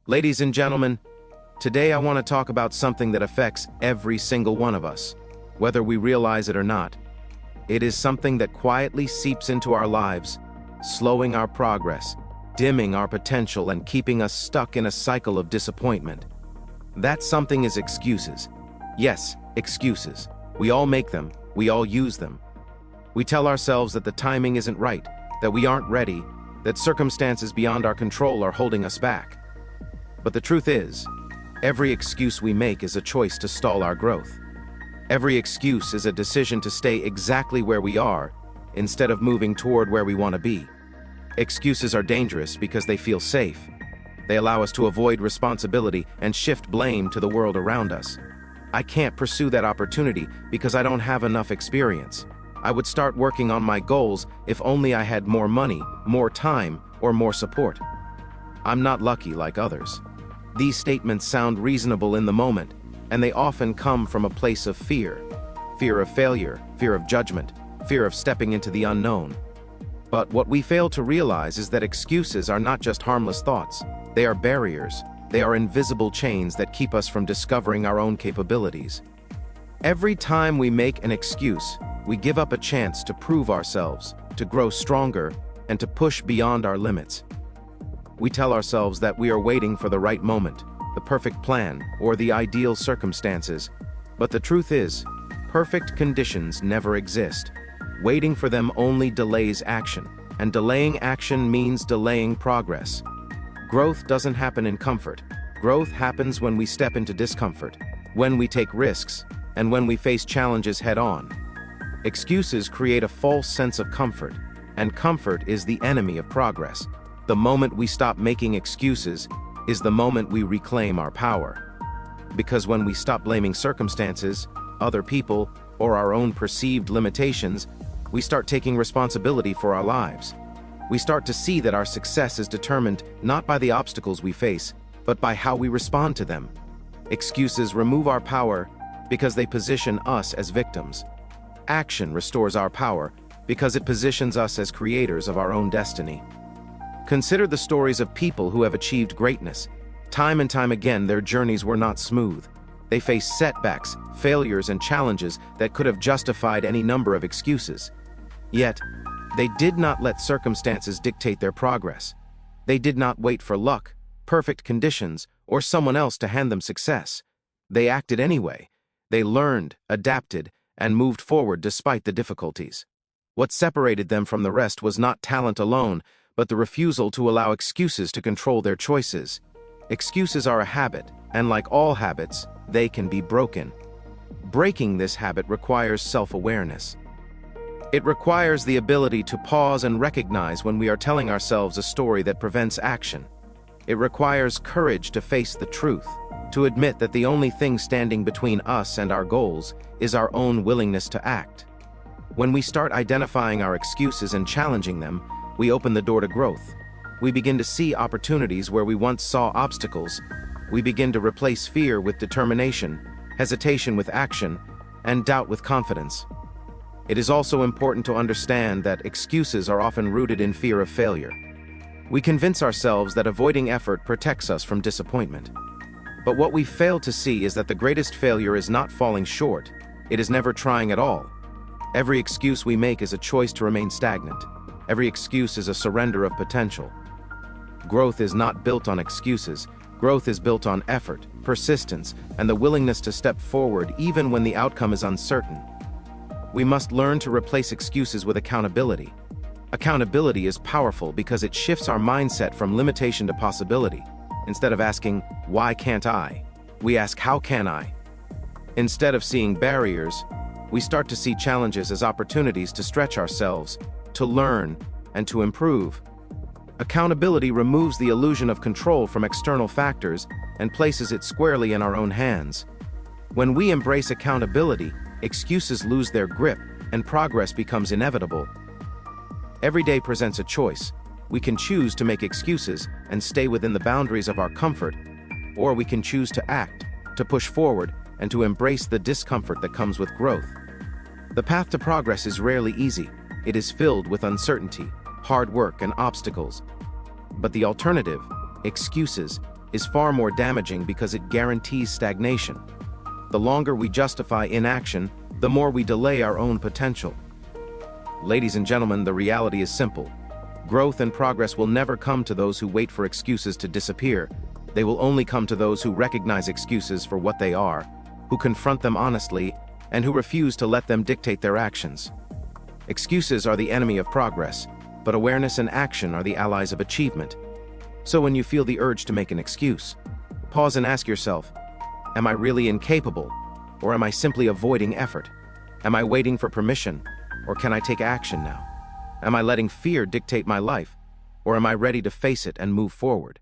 Ladies and gentlemen, today I want to talk about something that affects every single one of us, whether we realize it or not. It is something that quietly seeps into our lives, slowing our progress, dimming our potential, and keeping us stuck in a cycle of disappointment. That something is excuses. Yes, excuses. We all make them, we all use them. We tell ourselves that the timing isn't right, that we aren't ready, that circumstances beyond our control are holding us back. But the truth is, every excuse we make is a choice to stall our growth. Every excuse is a decision to stay exactly where we are, instead of moving toward where we want to be. Excuses are dangerous because they feel safe. They allow us to avoid responsibility and shift blame to the world around us. I can't pursue that opportunity because I don't have enough experience. I would start working on my goals if only I had more money, more time, or more support. I'm not lucky like others. These statements sound reasonable in the moment, and they often come from a place of fear. Fear of failure, fear of judgment, fear of stepping into the unknown. But what we fail to realize is that excuses are not just harmless thoughts. They are barriers. They are invisible chains that keep us from discovering our own capabilities. Every time we make an excuse, we give up a chance to prove ourselves, to grow stronger, and to push beyond our limits. We tell ourselves that we are waiting for the right moment, the perfect plan, or the ideal circumstances. But the truth is, perfect conditions never exist. Waiting for them only delays action, and delaying action means delaying progress. Growth doesn't happen in comfort. Growth happens when we step into discomfort, when we take risks, and when we face challenges head-on. Excuses create a false sense of comfort, and comfort is the enemy of progress. The moment we stop making excuses is the moment we reclaim our power. Because when we stop blaming circumstances, other people, or our own perceived limitations, we start taking responsibility for our lives. We start to see that our success is determined not by the obstacles we face, but by how we respond to them. Excuses remove our power because they position us as victims. Action restores our power because it positions us as creators of our own destiny. Consider the stories of people who have achieved greatness. Time and time again, their journeys were not smooth. They faced setbacks, failures, and challenges that could have justified any number of excuses. Yet, they did not let circumstances dictate their progress. They did not wait for luck, perfect conditions, or someone else to hand them success. They acted anyway. They learned, adapted, and moved forward despite the difficulties. What separated them from the rest was not talent alone, but the refusal to allow excuses to control their choices. Excuses are a habit, and like all habits, they can be broken. Breaking this habit requires self-awareness. It requires the ability to pause and recognize when we are telling ourselves a story that prevents action. It requires courage to face the truth, to admit that the only thing standing between us and our goals is our own willingness to act. When we start identifying our excuses and challenging them, we open the door to growth. We begin to see opportunities where we once saw obstacles. We begin to replace fear with determination, hesitation with action, and doubt with confidence. It is also important to understand that excuses are often rooted in fear of failure. We convince ourselves that avoiding effort protects us from disappointment. But what we fail to see is that the greatest failure is not falling short. It is never trying at all. Every excuse we make is a choice to remain stagnant. Every excuse is a surrender of potential. Growth is not built on excuses. Growth is built on effort, persistence, and the willingness to step forward even when the outcome is uncertain. We must learn to replace excuses with accountability. Accountability is powerful because it shifts our mindset from limitation to possibility. Instead of asking, "Why can't I?" we ask, "How can I?" Instead of seeing barriers, we start to see challenges as opportunities to stretch ourselves, to learn, and to improve. Accountability removes the illusion of control from external factors and places it squarely in our own hands. When we embrace accountability, excuses lose their grip and progress becomes inevitable. Every day presents a choice. We can choose to make excuses and stay within the boundaries of our comfort, or we can choose to act, to push forward, and to embrace the discomfort that comes with growth. The path to progress is rarely easy. It is filled with uncertainty, hard work, and obstacles. But the alternative, excuses, is far more damaging because it guarantees stagnation. The longer we justify inaction, the more we delay our own potential. Ladies and gentlemen, the reality is simple. Growth and progress will never come to those who wait for excuses to disappear. They will only come to those who recognize excuses for what they are, who confront them honestly, and who refuse to let them dictate their actions. Excuses are the enemy of progress, but awareness and action are the allies of achievement. So when you feel the urge to make an excuse, pause and ask yourself, am I really incapable, or am I simply avoiding effort? Am I waiting for permission, or can I take action now? Am I letting fear dictate my life, or am I ready to face it and move forward?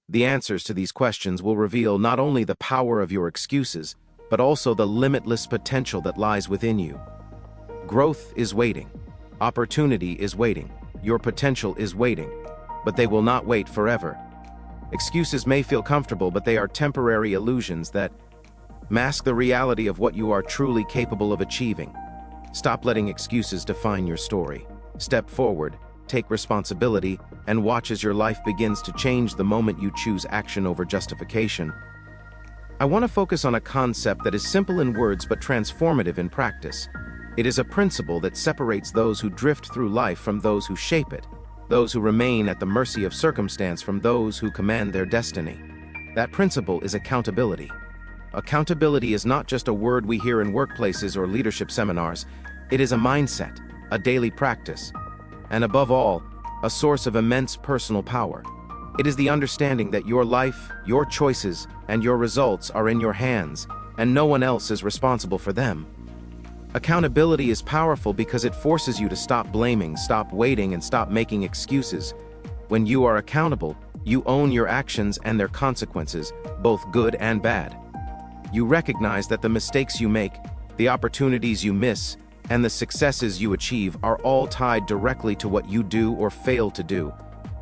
The answers to these questions will reveal not only the power of your excuses, but also the limitless potential that lies within you. Growth is waiting. Opportunity is waiting. Your potential is waiting. But they will not wait forever. Excuses may feel comfortable, but they are temporary illusions that mask the reality of what you are truly capable of achieving. Stop letting excuses define your story. Step forward, take responsibility, and watch as your life begins to change the moment you choose action over justification. I want to focus on a concept that is simple in words but transformative in practice. It is a principle that separates those who drift through life from those who shape it, those who remain at the mercy of circumstance from those who command their destiny. That principle is accountability. Accountability is not just a word we hear in workplaces or leadership seminars. It is a mindset, a daily practice, and above all, a source of immense personal power. It is the understanding that your life, your choices, and your results are in your hands, and no one else is responsible for them. Accountability is powerful because it forces you to stop blaming, stop waiting, and stop making excuses. When you are accountable, you own your actions and their consequences, both good and bad. You recognize that the mistakes you make, the opportunities you miss, and the successes you achieve are all tied directly to what you do or fail to do.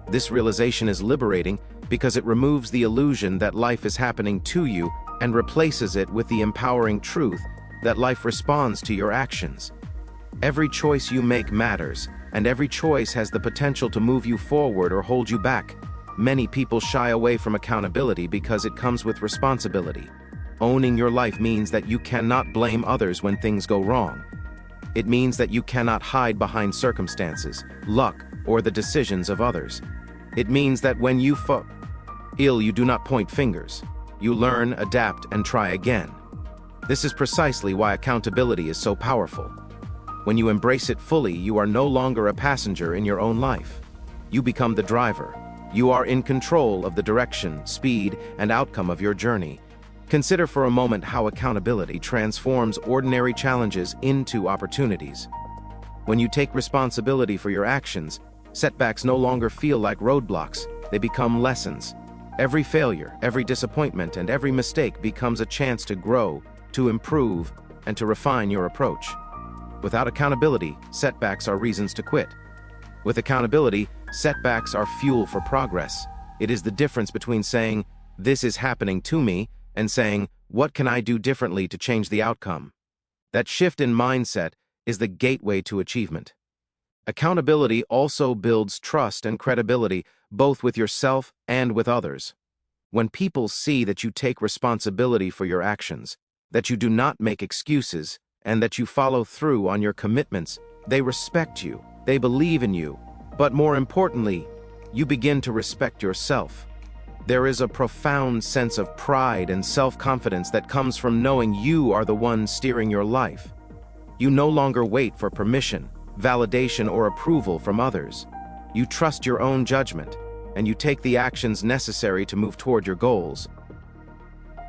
This realization is liberating because it removes the illusion that life is happening to you and replaces it with the empowering truth that life responds to your actions. Every choice you make matters, and every choice has the potential to move you forward or hold you back. Many people shy away from accountability because it comes with responsibility. Owning your life means that you cannot blame others when things go wrong. It means that you cannot hide behind circumstances, luck, or the decisions of others. It means that when you fall ill, you do not point fingers. You learn, adapt, and try again. This is precisely why accountability is so powerful. When you embrace it fully, you are no longer a passenger in your own life. You become the driver. You are in control of the direction, speed, and outcome of your journey. Consider for a moment how accountability transforms ordinary challenges into opportunities. When you take responsibility for your actions, setbacks no longer feel like roadblocks, they become lessons. Every failure, every disappointment, and every mistake becomes a chance to grow, to improve, and to refine your approach. Without accountability, setbacks are reasons to quit. With accountability, setbacks are fuel for progress. It is the difference between saying, "This is happening to me," and saying, "What can I do differently to change the outcome?" That shift in mindset is the gateway to achievement. Accountability also builds trust and credibility, both with yourself and with others. When people see that you take responsibility for your actions, that you do not make excuses, and that you follow through on your commitments, they respect you, they believe in you, but more importantly, you begin to respect yourself. There is a profound sense of pride and self-confidence that comes from knowing you are the one steering your life. You no longer wait for permission, validation, or approval from others. You trust your own judgment, and you take the actions necessary to move toward your goals.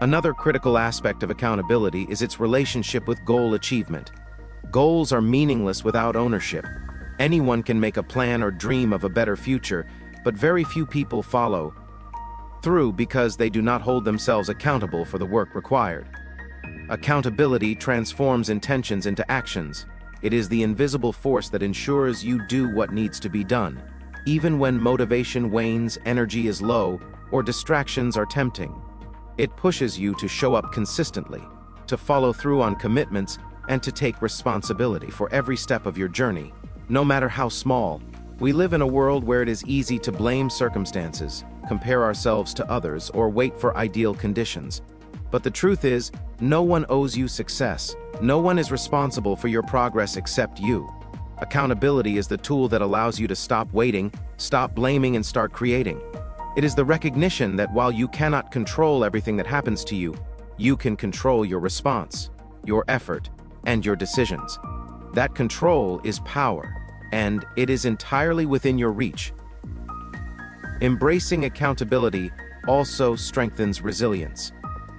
Another critical aspect of accountability is its relationship with goal achievement. Goals are meaningless without ownership. Anyone can make a plan or dream of a better future, but very few people follow through because they do not hold themselves accountable for the work required. Accountability transforms intentions into actions. It is the invisible force that ensures you do what needs to be done, even when motivation wanes, energy is low, or distractions are tempting. It pushes you to show up consistently, to follow through on commitments, and to take responsibility for every step of your journey, no matter how small. We live in a world where it is easy to blame circumstances, compare ourselves to others, or wait for ideal conditions. But the truth is, no one owes you success. No one is responsible for your progress except you. Accountability is the tool that allows you to stop waiting, stop blaming, and start creating. It is the recognition that while you cannot control everything that happens to you, you can control your response, your effort, and your decisions. That control is power, and it is entirely within your reach. Embracing accountability also strengthens resilience.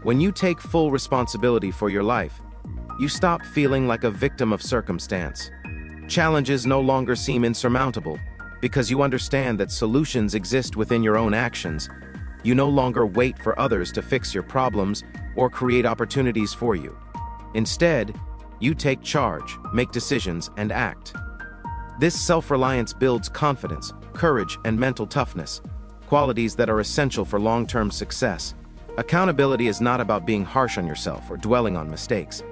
When you take full responsibility for your life, you stop feeling like a victim of circumstance. Challenges no longer seem insurmountable because you understand that solutions exist within your own actions. You no longer wait for others to fix your problems or create opportunities for you. Instead, you take charge, make decisions, and act. This self-reliance builds confidence, courage, and mental toughness, qualities that are essential for long-term success. Accountability is not about being harsh on yourself or dwelling on mistakes.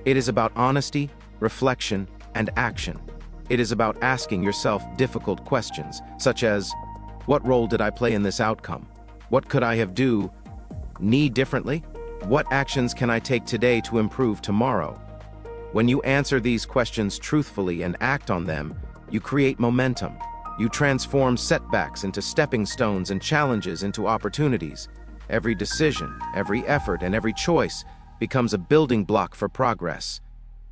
It is about honesty, reflection, and action. It is about asking yourself difficult questions, such as, what role did I play in this outcome? What could I have need differently? What actions can I take today to improve tomorrow? When you answer these questions truthfully and act on them, you create momentum. You transform setbacks into stepping stones and challenges into opportunities. Every decision, every effort, and every choice becomes a building block for progress.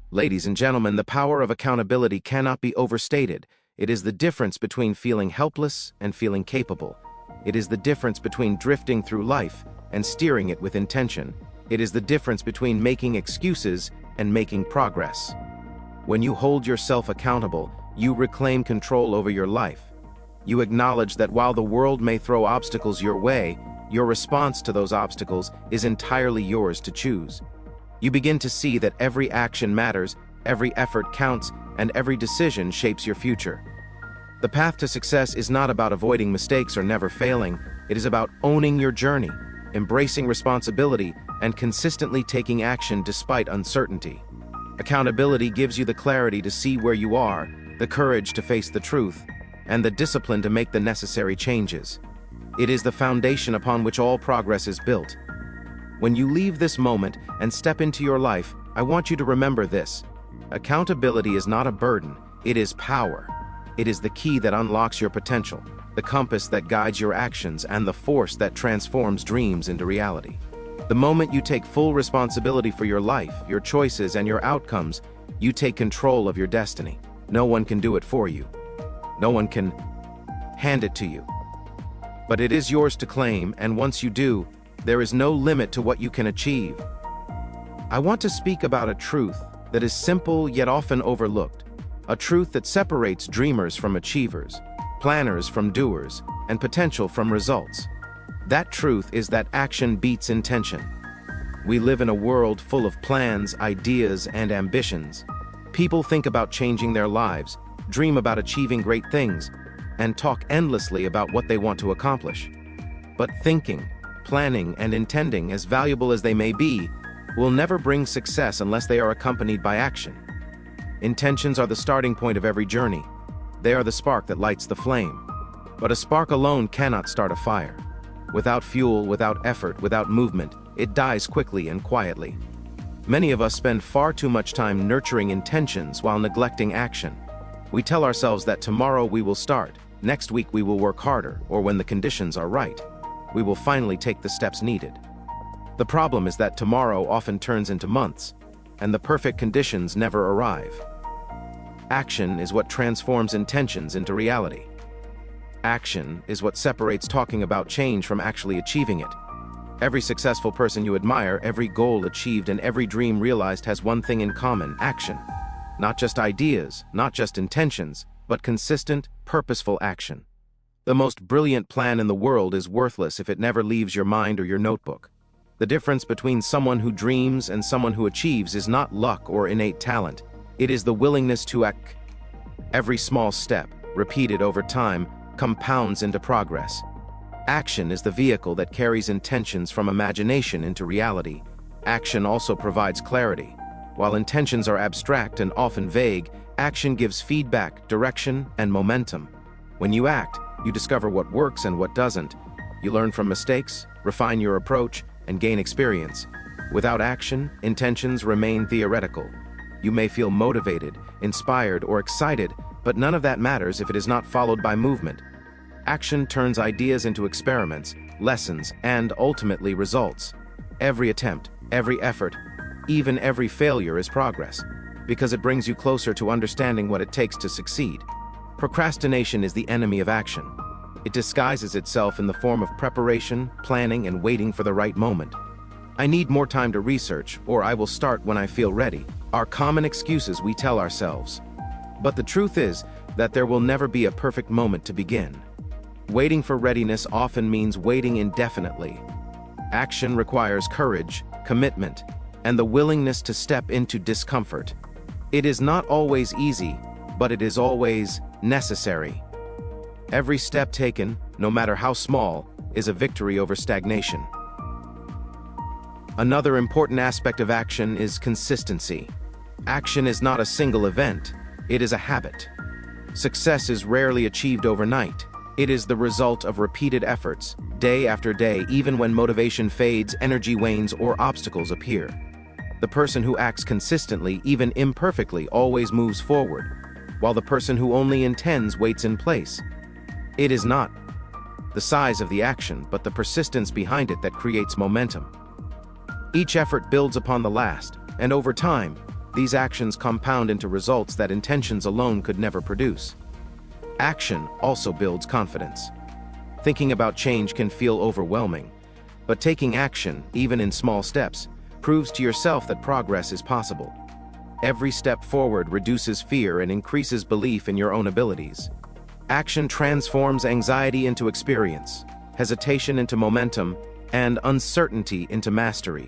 Ladies and gentlemen, the power of accountability cannot be overstated. It is the difference between feeling helpless and feeling capable. It is the difference between drifting through life and steering it with intention. It is the difference between making excuses and making progress. When you hold yourself accountable, you reclaim control over your life. You acknowledge that while the world may throw obstacles your way, your response to those obstacles is entirely yours to choose. You begin to see that every action matters, every effort counts, and every decision shapes your future. The path to success is not about avoiding mistakes or never failing. It is about owning your journey, embracing responsibility, and consistently taking action despite uncertainty. Accountability gives you the clarity to see where you are, the courage to face the truth, and the discipline to make the necessary changes. It is the foundation upon which all progress is built. When you leave this moment and step into your life, I want you to remember this. Accountability is not a burden, it is power. It is the key that unlocks your potential, the compass that guides your actions, and the force that transforms dreams into reality. The moment you take full responsibility for your life, your choices, and your outcomes, you take control of your destiny. No one can do it for you. No one can hand it to you. But it is yours to claim, and once you do, there is no limit to what you can achieve. I want to speak about a truth that is simple yet often overlooked, a truth that separates dreamers from achievers, planners from doers, and potential from results. That truth is that action beats intention. We live in a world full of plans, ideas, and ambitions. People think about changing their lives, dream about achieving great things, and talk endlessly about what they want to accomplish. But thinking, planning, and intending, as valuable as they may be, will never bring success unless they are accompanied by action. Intentions are the starting point of every journey. They are the spark that lights the flame. But a spark alone cannot start a fire. Without fuel, without effort, without movement, it dies quickly and quietly. Many of us spend far too much time nurturing intentions while neglecting action. We tell ourselves that tomorrow we will start, next week we will work harder, or when the conditions are right, we will finally take the steps needed. The problem is that tomorrow often turns into months, and the perfect conditions never arrive. Action is what transforms intentions into reality. Action is what separates talking about change from actually achieving it. Every successful person you admire, every goal achieved, and every dream realized has one thing in common: action. Not just ideas, not just intentions, but consistent, purposeful action. The most brilliant plan in the world is worthless if it never leaves your mind or your notebook. The difference between someone who dreams and someone who achieves is not luck or innate talent. It is the willingness to act. Every small step, repeated over time, compounds into progress. Action is the vehicle that carries intentions from imagination into reality. Action also provides clarity. While intentions are abstract and often vague, action gives feedback, direction, and momentum. When you act, you discover what works and what doesn't. You learn from mistakes, refine your approach, and gain experience. Without action, intentions remain theoretical. You may feel motivated, inspired, or excited, but none of that matters if it is not followed by movement. Action turns ideas into experiments, lessons, and ultimately results. Every attempt, every effort, even every failure is progress, because it brings you closer to understanding what it takes to succeed. Procrastination is the enemy of action. It disguises itself in the form of preparation, planning, and waiting for the right moment. I need more time to research, or I will start when I feel ready, are common excuses we tell ourselves. But the truth is that there will never be a perfect moment to begin. Waiting for readiness often means waiting indefinitely. Action requires courage, commitment, and the willingness to step into discomfort. It is not always easy, but it is always necessary. Every step taken, no matter how small, is a victory over stagnation. Another important aspect of action is consistency. Action is not a single event, it is a habit. Success is rarely achieved overnight. It is the result of repeated efforts, day after day, even when motivation fades, energy wanes, or obstacles appear. The person who acts consistently, even imperfectly, always moves forward, while the person who only intends waits in place. It is not the size of the action, but the persistence behind it that creates momentum. Each effort builds upon the last, and over time, these actions compound into results that intentions alone could never produce. Action also builds confidence. Thinking about change can feel overwhelming, but taking action, even in small steps, proves to yourself that progress is possible. Every step forward reduces fear and increases belief in your own abilities. Action transforms anxiety into experience, hesitation into momentum, and uncertainty into mastery.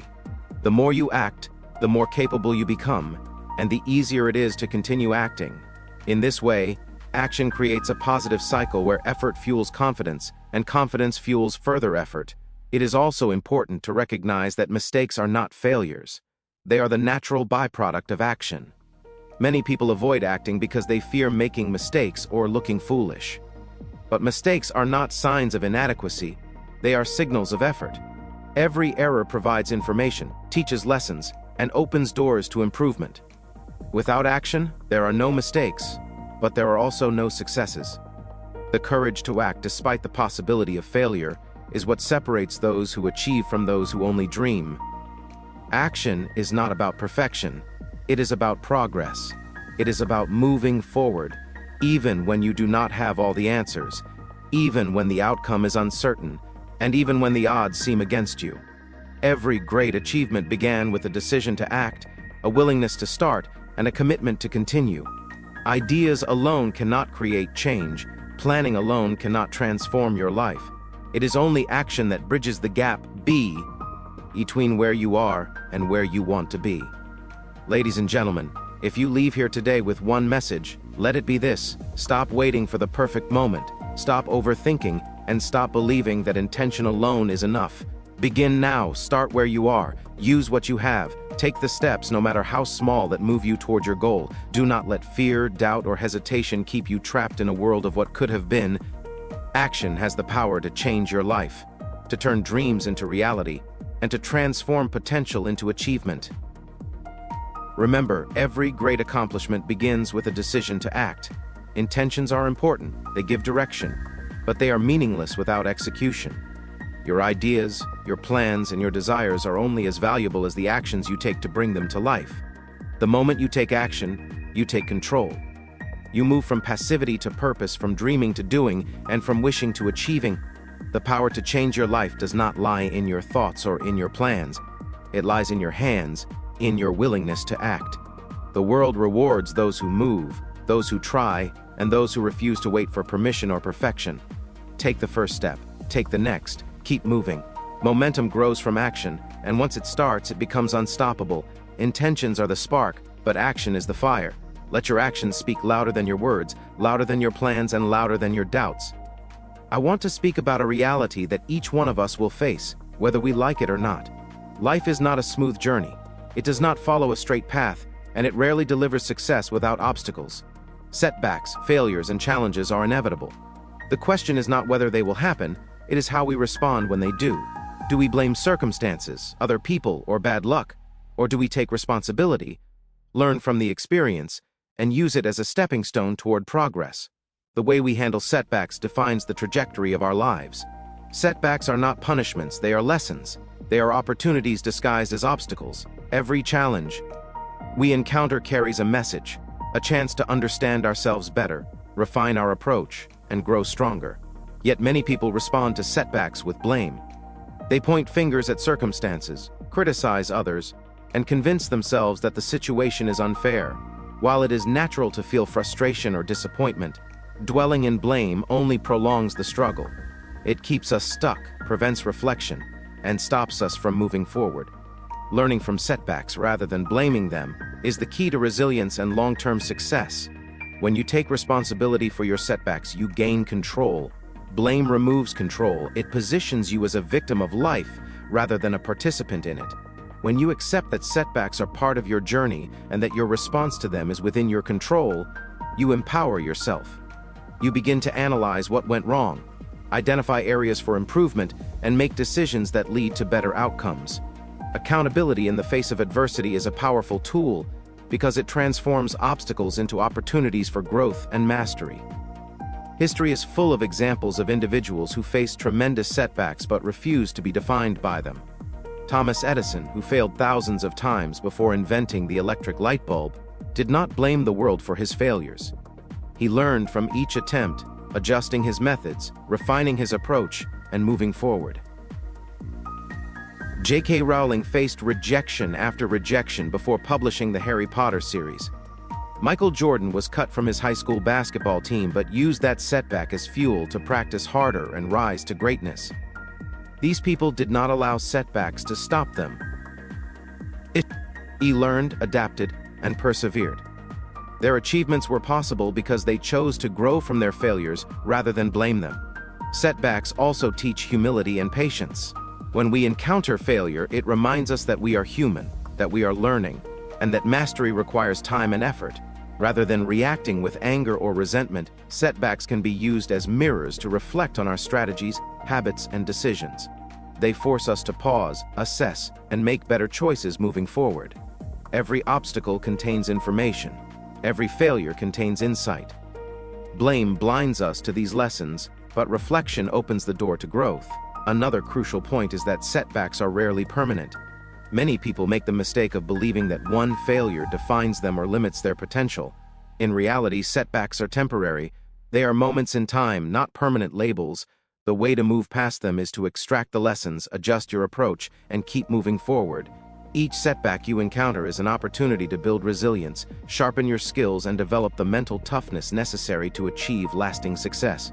The more you act, the more capable you become, and the easier it is to continue acting. In this way, action creates a positive cycle where effort fuels confidence, and confidence fuels further effort. It is also important to recognize that mistakes are not failures. They are the natural byproduct of action. Many people avoid acting because they fear making mistakes or looking foolish. But mistakes are not signs of inadequacy, they are signals of effort. Every error provides information, teaches lessons, and opens doors to improvement. Without action, there are no mistakes, but there are also no successes. The courage to act despite the possibility of failure is what separates those who achieve from those who only dream. Action is not about perfection. It is about progress. It is about moving forward, even when you do not have all the answers, even when the outcome is uncertain, and even when the odds seem against you. Every great achievement began with a decision to act, a willingness to start, and a commitment to continue. Ideas alone cannot create change. Planning alone cannot transform your life. It is only action that bridges the gap between where you are and where you want to be. Ladies and gentlemen, if you leave here today with one message, let it be this: stop waiting for the perfect moment, stop overthinking, and stop believing that intention alone is enough. Begin now, start where you are, use what you have, take the steps, no matter how small, that move you toward your goal. Do not let fear, doubt, or hesitation keep you trapped in a world of what could have been. Action has the power to change your life, to turn dreams into reality, and to transform potential into achievement. Remember, every great accomplishment begins with a decision to act. Intentions are important, they give direction, but they are meaningless without execution. Your ideas, your plans, and your desires are only as valuable as the actions you take to bring them to life. The moment you take action, you take control. You move from passivity to purpose, from dreaming to doing, and from wishing to achieving. The power to change your life does not lie in your thoughts or in your plans. It lies in your hands, in your willingness to act. The world rewards those who move, those who try, and those who refuse to wait for permission or perfection. Take the first step, take the next, keep moving. Momentum grows from action, and once it starts, it becomes unstoppable. Intentions are the spark, but action is the fire. Let your actions speak louder than your words, louder than your plans, and louder than your doubts. I want to speak about a reality that each one of us will face, whether we like it or not. Life is not a smooth journey. It does not follow a straight path, and it rarely delivers success without obstacles. Setbacks, failures, and challenges are inevitable. The question is not whether they will happen, It is how we respond when they do. Do we blame circumstances, other people, or bad luck? Or do we take responsibility, learn from the experience, and use it as a stepping stone toward progress? The way we handle setbacks defines the trajectory of our lives. Setbacks are not punishments, they are lessons. They are opportunities disguised as obstacles. Every challenge we encounter carries a message, a chance to understand ourselves better, refine our approach, and grow stronger. Yet many people respond to setbacks with blame. They point fingers at circumstances, criticize others, and convince themselves that the situation is unfair. While it is natural to feel frustration or disappointment, dwelling in blame only prolongs the struggle. It keeps us stuck, prevents reflection, and stops us from moving forward. Learning from setbacks rather than blaming them is the key to resilience and long-term success. When you take responsibility for your setbacks, you gain control. Blame removes control. It positions you as a victim of life rather than a participant in it. When you accept that setbacks are part of your journey and that your response to them is within your control, you empower yourself. You begin to analyze what went wrong, identify areas for improvement, and make decisions that lead to better outcomes. Accountability in the face of adversity is a powerful tool because it transforms obstacles into opportunities for growth and mastery. History is full of examples of individuals who faced tremendous setbacks but refused to be defined by them. Thomas Edison, who failed thousands of times before inventing the electric light bulb, did not blame the world for his failures. He learned from each attempt, adjusting his methods, refining his approach, and moving forward. J.K. Rowling faced rejection after rejection before publishing the Harry Potter series. Michael Jordan was cut from his high school basketball team but used that setback as fuel to practice harder and rise to greatness. These people did not allow setbacks to stop them. He learned, adapted, and persevered. Their achievements were possible because they chose to grow from their failures rather than blame them. Setbacks also teach humility and patience. When we encounter failure, it reminds us that we are human, that we are learning, and that mastery requires time and effort. Rather than reacting with anger or resentment, setbacks can be used as mirrors to reflect on our strategies, habits, and decisions. They force us to pause, assess, and make better choices moving forward. Every obstacle contains information. Every failure contains insight. Blame blinds us to these lessons, but reflection opens the door to growth. Another crucial point is that setbacks are rarely permanent. Many people make the mistake of believing that one failure defines them or limits their potential. In reality, setbacks are temporary. They are moments in time, not permanent labels. The way to move past them is to extract the lessons, adjust your approach, and keep moving forward. Each setback you encounter is an opportunity to build resilience, sharpen your skills, and develop the mental toughness necessary to achieve lasting success.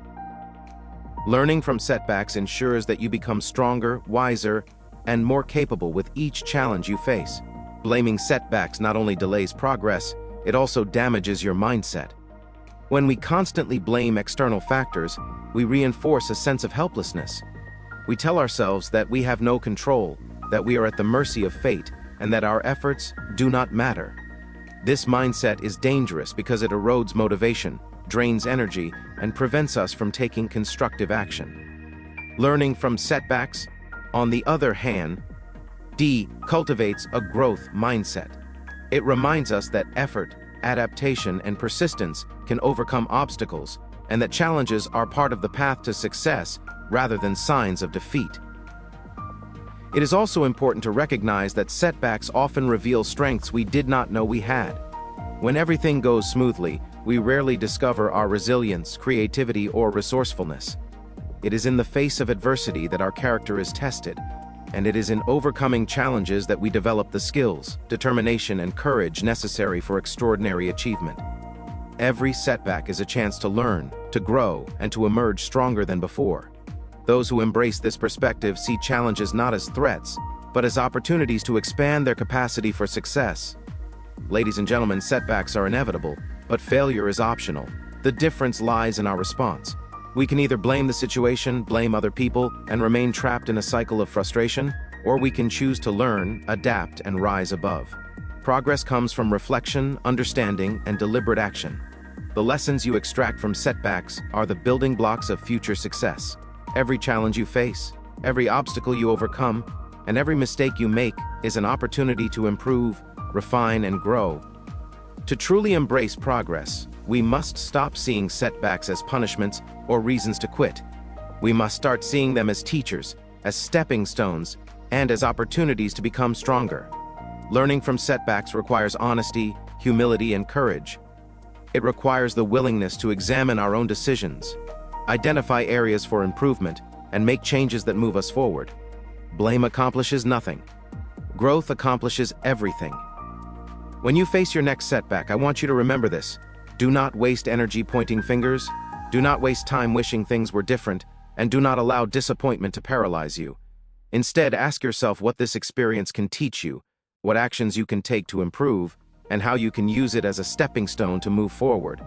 Learning from setbacks ensures that you become stronger, wiser, and more capable with each challenge you face. Blaming setbacks not only delays progress, it also damages your mindset. When we constantly blame external factors, we reinforce a sense of helplessness. We tell ourselves that we have no control, that we are at the mercy of fate, and that our efforts do not matter. This mindset is dangerous because it erodes motivation, drains energy, and prevents us from taking constructive action. Learning from setbacks, on the other hand, cultivates a growth mindset. It reminds us that effort, adaptation, and persistence can overcome obstacles, and that challenges are part of the path to success rather than signs of defeat. It is also important to recognize that setbacks often reveal strengths we did not know we had. When everything goes smoothly, we rarely discover our resilience, creativity, or resourcefulness. It is in the face of adversity that our character is tested, and it is in overcoming challenges that we develop the skills, determination, and courage necessary for extraordinary achievement. Every setback is a chance to learn, to grow, and to emerge stronger than before. Those who embrace this perspective see challenges not as threats, but as opportunities to expand their capacity for success. Ladies and gentlemen, setbacks are inevitable, but failure is optional. The difference lies in our response. We can either blame the situation, blame other people, and remain trapped in a cycle of frustration, or we can choose to learn, adapt, and rise above. Progress comes from reflection, understanding, and deliberate action. The lessons you extract from setbacks are the building blocks of future success. Every challenge you face, every obstacle you overcome, and every mistake you make is an opportunity to improve, refine, and grow. To truly embrace progress, we must stop seeing setbacks as punishments or reasons to quit. We must start seeing them as teachers, as stepping stones, and as opportunities to become stronger. Learning from setbacks requires honesty, humility, and courage. It requires the willingness to examine our own decisions, identify areas for improvement, and make changes that move us forward. Blame accomplishes nothing. Growth accomplishes everything. When you face your next setback, I want you to remember this. Do not waste energy pointing fingers. Do not waste time wishing things were different, and do not allow disappointment to paralyze you. Instead, ask yourself what this experience can teach you, what actions you can take to improve, and how you can use it as a stepping stone to move forward.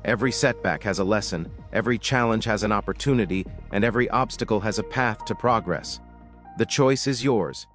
Every setback has a lesson, every challenge has an opportunity, and every obstacle has a path to progress. The choice is yours.